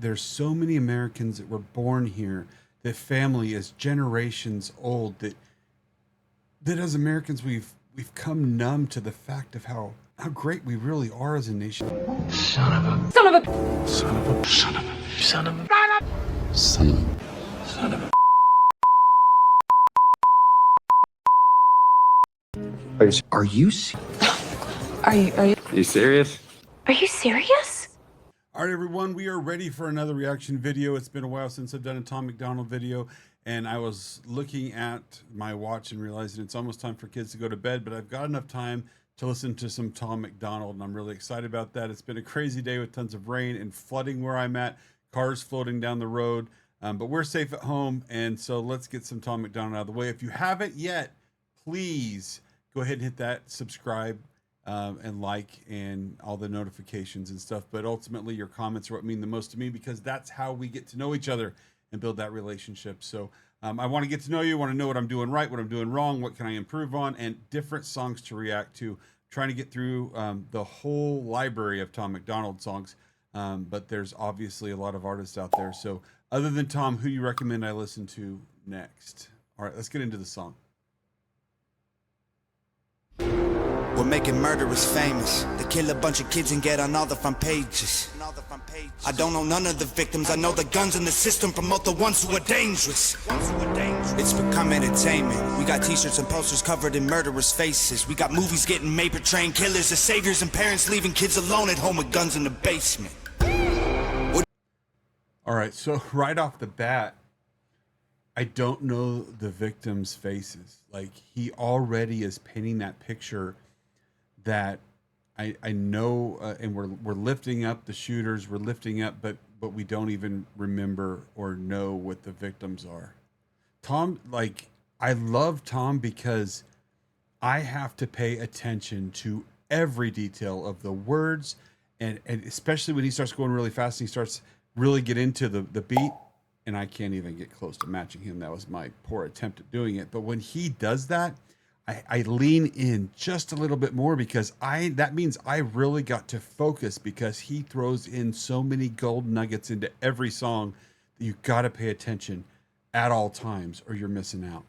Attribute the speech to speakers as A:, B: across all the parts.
A: there's so many Americans that were born here, that family is generations old, that as Americans we've come numb to the fact of how great we really are as a nation.
B: Son of a.
C: Son of a.
B: Son of a. Son of a. Son of a.
A: Son of a.
B: Son of a.
D: Are you
C: Are
D: you serious?
C: Are you serious?
A: All right, everyone, we are ready for another reaction video. It's been a while since I've done a Tom MacDonald video, and I was looking at my watch and realizing it's almost time for kids to go to bed, but I've got enough time to listen to some Tom MacDonald, and I'm really excited about that. It's been a crazy day with tons of rain and flooding where I'm at, cars floating down the road, but we're safe at home, and so let's get some Tom MacDonald out of the way. If you haven't yet, please go ahead and hit that subscribe and like and all the notifications and stuff. But ultimately, your comments are what mean the most to me, because that's how we get to know each other and build that relationship. So I want to get to know you. I want to know what I'm doing right, what I'm doing wrong, what can I improve on, and different songs to react to. Trying to get through the whole library of Tom MacDonald songs. But there's obviously a lot of artists out there. So other than Tom, who you recommend I listen to next? All right, let's get into the song.
E: We're making murderers famous. They kill a bunch of kids and get on all the front pages. I don't know none of the victims. I know the guns in the system promote the ones who are dangerous. It's become entertainment. We got t-shirts and posters covered in murderers' faces. We got movies getting made portraying killers as saviors, and parents leaving kids alone at home with guns in the basement.
A: All right, so right off the bat, I don't know the victims' faces. Like, he already is painting that picture that I know, and we're lifting up the shooters, we're lifting up, but we don't even remember or know what the victims are. Tom, like, I love Tom because I have to pay attention to every detail of the words, and especially when he starts going really fast and he starts really get into the beat, and I can't even get close to matching him. That was my poor attempt at doing it. But when he does that, I lean in just a little bit more, because that means I really got to focus, because he throws in so many gold nuggets into every song that you got to pay attention at all times or you're missing out.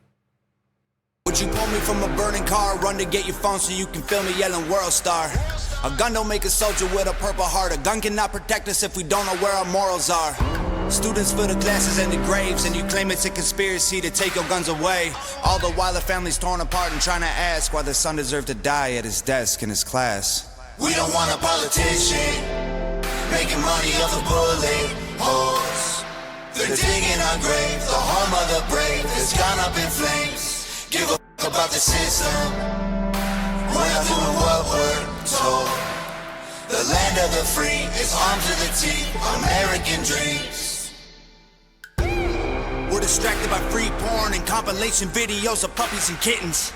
E: Would you pull me from a burning car, run to get your phone so you can feel me yelling world star? A gun don't make a soldier with a purple heart. A gun cannot protect us if we don't know where our morals are. Students fill the classes and the graves, and you claim it's a conspiracy to take your guns away. All the while the family's torn apart and trying to ask why the son deserved to die at his desk in his class. We don't want a politician making money off the bullet holes. They're digging our grave, the home of the brave has gone up in flames. Give a f about the system, we're not doing what we're told. The land of the free is armed to the teeth, American dreams. We're distracted by free porn and compilation videos of puppies and kittens,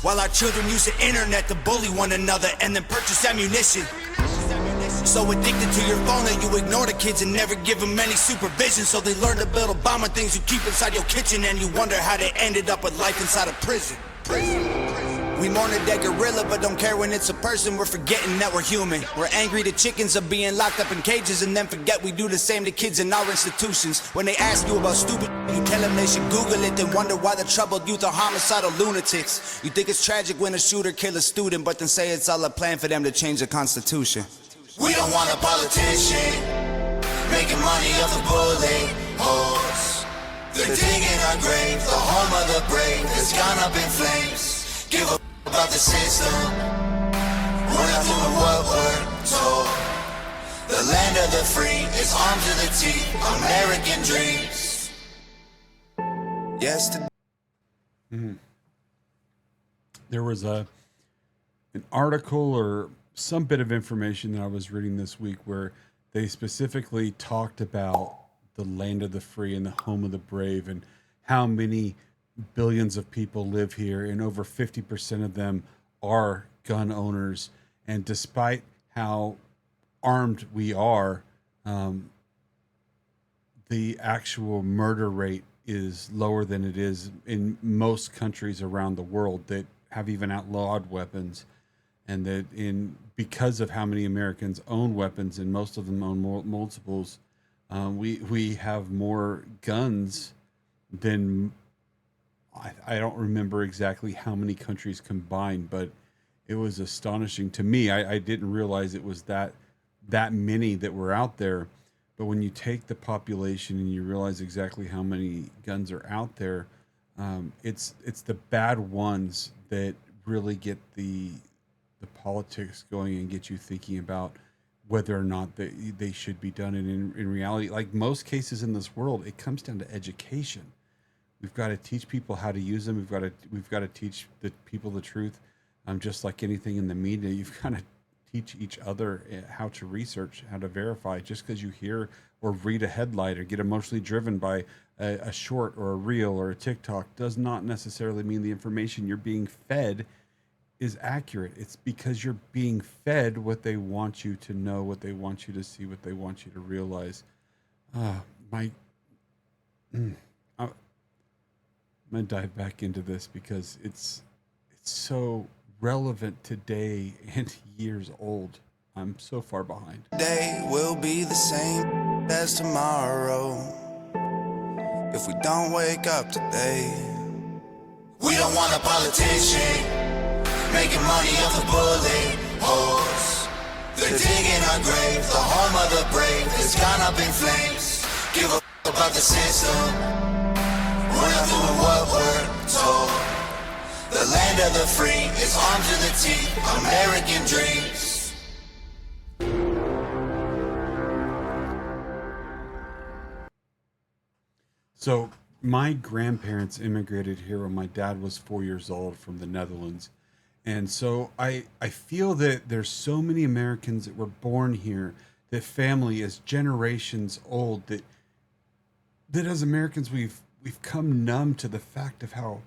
E: while our children use the internet to bully one another and then purchase ammunition. So addicted to your phone that you ignore the kids and never give them any supervision, so they learn to build Obama things you keep inside your kitchen, and you wonder how they ended up with life inside a prison. We mourn a dead gorilla but don't care when it's a person. We're forgetting that we're human. We're angry the chickens are being locked up in cages, and then forget we do the same to kids in our institutions. When they ask you about stupid, you tell them they should Google it, then wonder why the troubled youth are homicidal lunatics. You think it's tragic when a shooter kills a student, but then say it's all a plan for them to change the Constitution. We don't want a politician making money off the bullet holes. They're digging our grave, the home of the brave has gone up in flames. Give a about the system, we're not doing what we're told. The land of the free is armed to the teeth, American dreams. Yes.
A: There was an article or some bit of information that I was reading this week where they specifically talked about the land of the free and the home of the brave, and how many billions of people live here, and over 50% of them are gun owners. And despite how armed we are, the actual murder rate is lower than it is in most countries around the world that have even outlawed weapons. And that because of how many Americans own weapons, and most of them own multiples, We have more guns than I don't remember exactly how many countries combined, but it was astonishing to me. I didn't realize it was that many that were out there. But when you take the population and you realize exactly how many guns are out there, it's the bad ones that really get the politics going and get you thinking about whether or not they should be done. And in reality, like most cases in this world, it comes down to education. We've got to teach people how to use them. We've got to teach the people the truth. Just like anything in the media, you've got to teach each other how to research, how to verify. Just because you hear or read a headline or get emotionally driven by a short or a reel or a TikTok does not necessarily mean the information you're being fed is accurate. It's because you're being fed what they want you to know, what they want you to see, what they want you to realize. My, I'm gonna dive back into this because it's so relevant today and years old. I'm so far behind.
E: Day will be the same as tomorrow if we don't wake up today. We don't want a politician making money off the bullet holes. They're digging our grave, the home of the brave has gone up in flames. Give a about the system. We're not doing what we're told. The land of the free is armed to the teeth. American dreams.
A: So my grandparents immigrated here when my dad was 4 years old from the Netherlands. And so I feel that there's so many Americans that were born here, that family is generations old, that as Americans we've come numb to the fact of how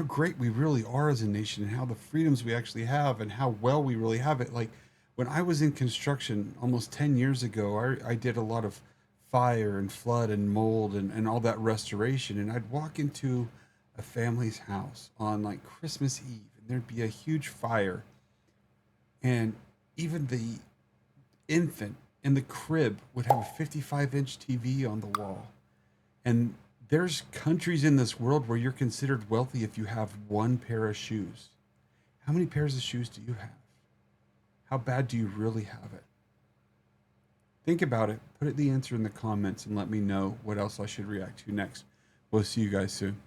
A: great we really are as a nation and how the freedoms we actually have and how well we really have it. Like when I was in construction almost 10 years ago, I did a lot of fire and flood and mold and all that restoration. And I'd walk into a family's house on like Christmas Eve and there'd be a huge fire. And even the infant in the crib would have a 55-inch TV on the wall. And there's countries in this world where you're considered wealthy if you have one pair of shoes. How many pairs of shoes do you have? How bad do you really have it? Think about it. Put the answer in the comments and let me know what else I should react to next. We'll see you guys soon.